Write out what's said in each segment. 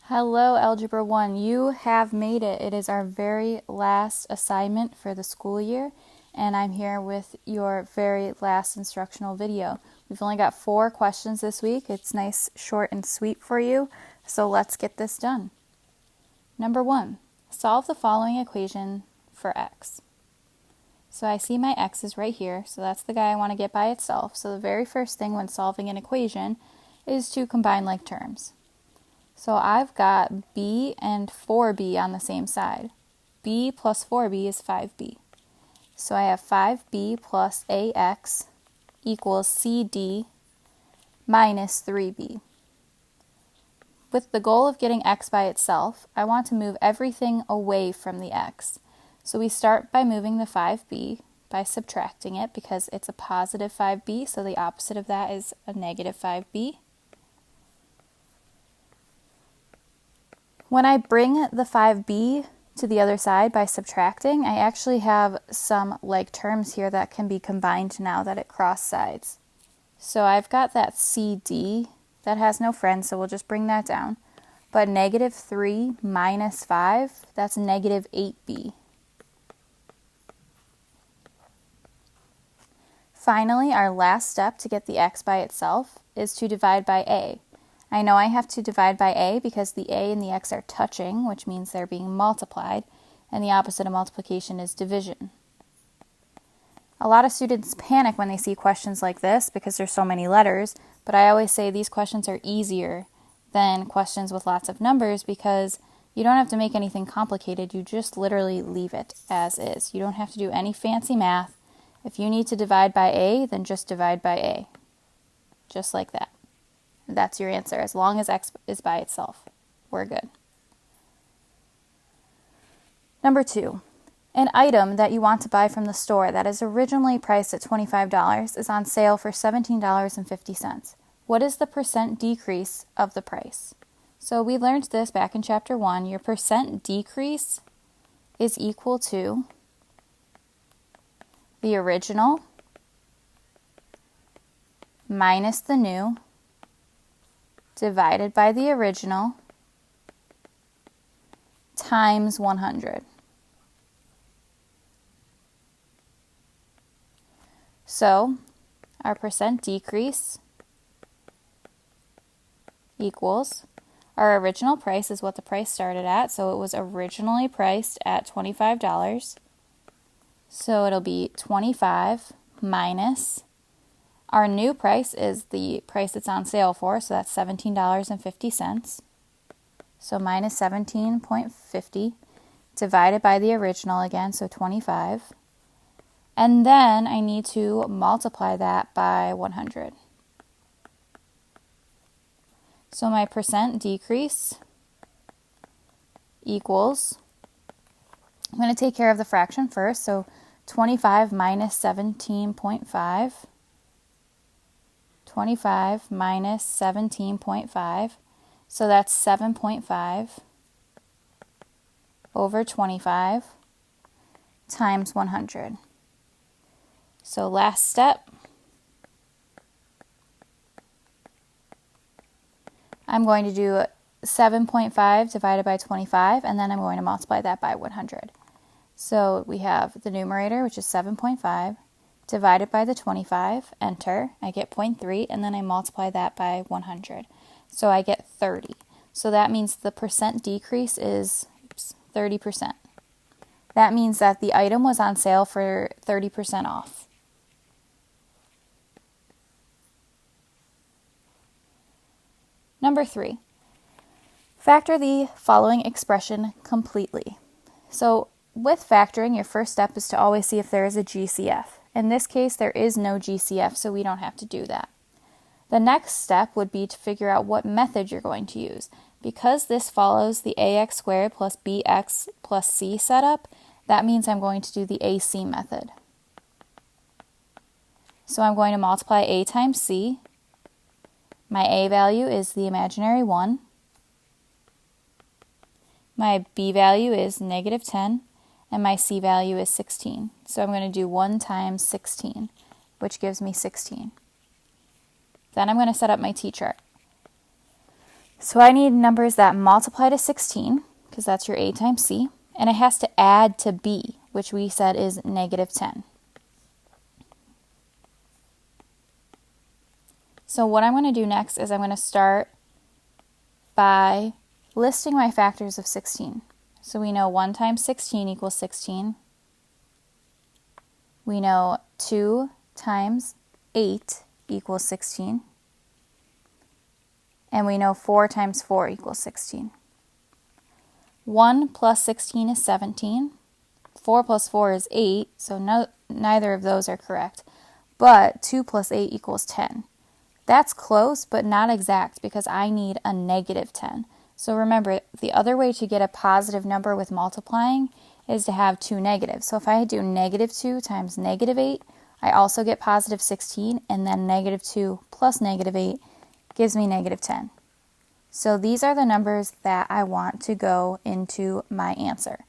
Hello, Algebra 1. You have made it. It is our very last assignment for the school year, and I'm here with your very last instructional video. We've only got 4 questions this week. It's nice, short, and sweet for you, so let's get this done. Number 1, solve the following equation for x. So I see my x is right here, so that's the guy I want to get by itself. So the very first thing when solving an equation is to combine like terms. So I've got b and 4b on the same side. b plus 4b is 5b. So I have 5b plus ax equals cd minus 3b. With the goal of getting x by itself, I want to move everything away from the x. So we start by moving the 5b by subtracting it because it's a positive 5b, so the opposite of that is a negative 5b. When I bring the 5b to the other side by subtracting, I actually have some like terms here that can be combined now that it cross sides. So I've got that cd that has no friends, so we'll just bring that down. But negative 3 minus 5, that's negative 8b. Finally, our last step to get the x by itself is to divide by a. I know I have to divide by a because the a and the x are touching, which means they're being multiplied, and the opposite of multiplication is division. A lot of students panic when they see questions like this because there's so many letters, but I always say these questions are easier than questions with lots of numbers because you don't have to make anything complicated, you just literally leave it as is. You don't have to do any fancy math. If you need to divide by a, then just divide by a. Just like that. That's your answer. As long as x is by itself, we're good. Number 2, an item that you want to buy from the store that is originally priced at $25 is on sale for $17.50. What is the percent decrease of the price? So we learned this back in chapter 1. Your percent decrease is equal to the original minus the new divided by the original times 100. So our percent decrease equals our original price is what the price started at. So it was originally priced at $25. So it'll be 25 minus our new price is the price it's on sale for, so that's $17.50. So minus 17.50 divided by the original again, so 25. And then I need to multiply that by 100. So my percent decrease equals, I'm going to take care of the fraction first, so 25 minus 17.5. 25 minus 17.5, so that's 7.5 over 25 times 100. So last step, I'm going to do 7.5 divided by 25, and then I'm going to multiply that by 100. So we have the numerator, which is 7.5, divided by the 25, enter, I get 0.3, and then I multiply that by 100. So I get 30. So that means the percent decrease is 30%. That means that the item was on sale for 30% off. Number 3, factor the following expression completely. So with factoring, your first step is to always see if there is a GCF. In this case, there is no GCF, so we don't have to do that. The next step would be to figure out what method you're going to use. Because this follows the ax squared plus bx plus c setup, that means I'm going to do the AC method. So I'm going to multiply a times c. My a value is the imaginary 1. My b value is negative 10. And my c value is 16. So I'm going to do 1 times 16, which gives me 16. Then I'm going to set up my t-chart. So I need numbers that multiply to 16, because that's your A times C, and it has to add to B, which we said is negative 10. So what I'm going to do next is I'm going to start by listing my factors of 16. So we know 1 times 16 equals 16. We know 2 times 8 equals 16. And we know 4 times 4 equals 16. 1 plus 16 is 17. 4 plus 4 is 8, so neither of those are correct. But 2 plus 8 equals 10. That's close, but not exact, because I need a negative 10. So remember, the other way to get a positive number with multiplying is to have two negatives. So if I do negative 2 times negative 8, I also get positive 16, and then negative 2 plus negative 8 gives me negative 10. So these are the numbers that I want to go into my answer.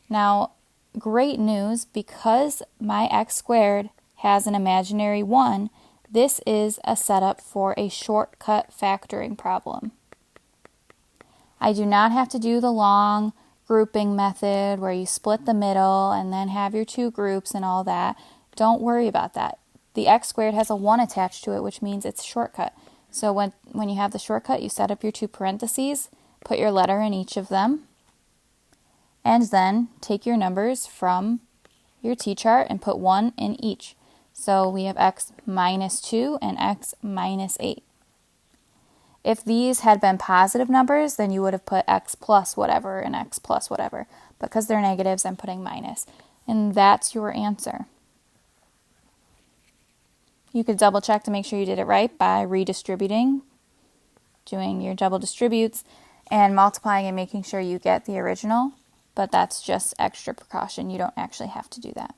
Now, great news, because my x squared has an imaginary 1, this is a setup for a shortcut factoring problem. I do not have to do the long grouping method where you split the middle and then have your two groups and all that. Don't worry about that. The x squared has a 1 attached to it, which means it's a shortcut. So when you have the shortcut, you set up your two parentheses, put your letter in each of them, and then take your numbers from your t-chart and put 1 in each. So we have x minus 2 and x minus 8. If these had been positive numbers, then you would have put x plus whatever and x plus whatever. Because they're negatives, I'm putting minus. And that's your answer. You could double check to make sure you did it right by redistributing, doing your double distributes, and multiplying and making sure you get the original. But that's just extra precaution. You don't actually have to do that.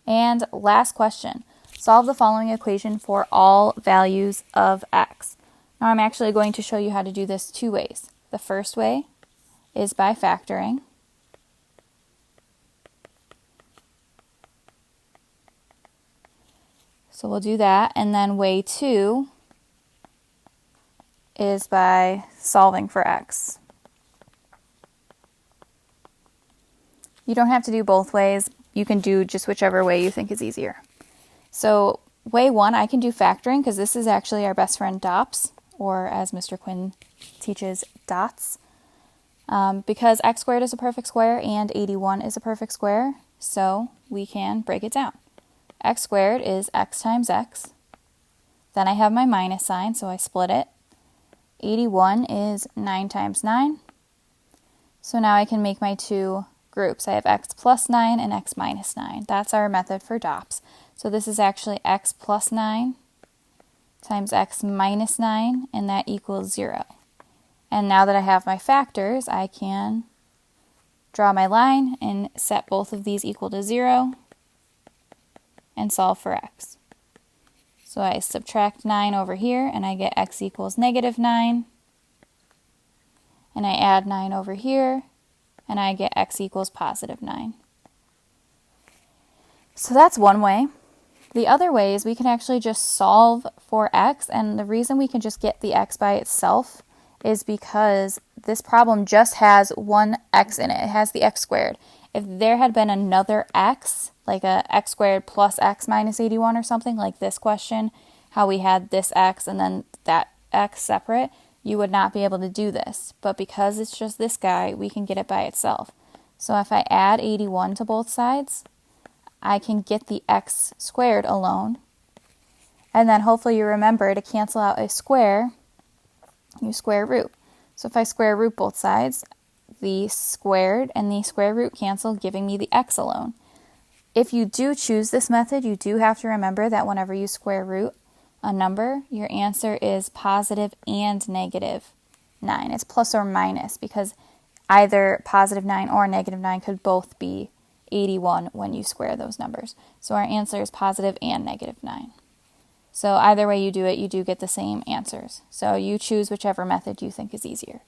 And last question. Solve the following equation for all values of x. Now I'm actually going to show you how to do this two ways. The first way is by factoring. So we'll do that, and then way 2 is by solving for x. You don't have to do both ways. You can do just whichever way you think is easier. So way 1, I can do factoring because this is actually our best friend DOPS, or as Mr. Quinn teaches, dots. Because x squared is a perfect square and 81 is a perfect square, so we can break it down. X squared is x times x. Then I have my minus sign, so I split it. 81 is 9 times 9. So now I can make my two groups. I have x plus 9 and x minus 9. That's our method for DOPS. So this is actually x plus 9 times x minus 9, and that equals 0. And now that I have my factors, I can draw my line and set both of these equal to 0 and solve for x. So I subtract 9 over here, and I get x equals negative 9. And I add 9 over here, and I get x equals positive 9. So that's one way. The other way is we can actually just solve for x, and the reason we can just get the x by itself is because this problem just has one x in it. It has the x squared. If there had been another x, like a x squared plus x minus 81 or something, like this question, how we had this x and then that x separate, you would not be able to do this. But because it's just this guy, we can get it by itself. So if I add 81 to both sides, I can get the x squared alone. And then hopefully you remember to cancel out a square, you square root. So if I square root both sides, the squared and the square root cancel, giving me the x alone. If you do choose this method, you do have to remember that whenever you square root a number, your answer is positive and negative 9. It's plus or minus, because either positive 9 or negative 9 could both be 81 when you square those numbers. So our answer is positive and negative 9. So either way you do it, you do get the same answers. So you choose whichever method you think is easier.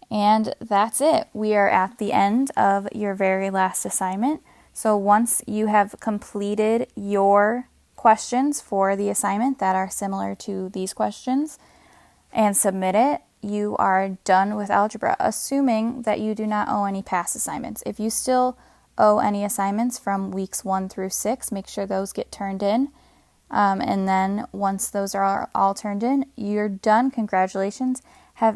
And that's it. We are at the end of your very last assignment. So once you have completed your questions for the assignment that are similar to these questions and submit it, you are done with algebra, assuming that you do not owe any past assignments. If you still owe any assignments from weeks 1 through 6, make sure those get turned in. And then once those are all turned in, you're done. Congratulations. Have a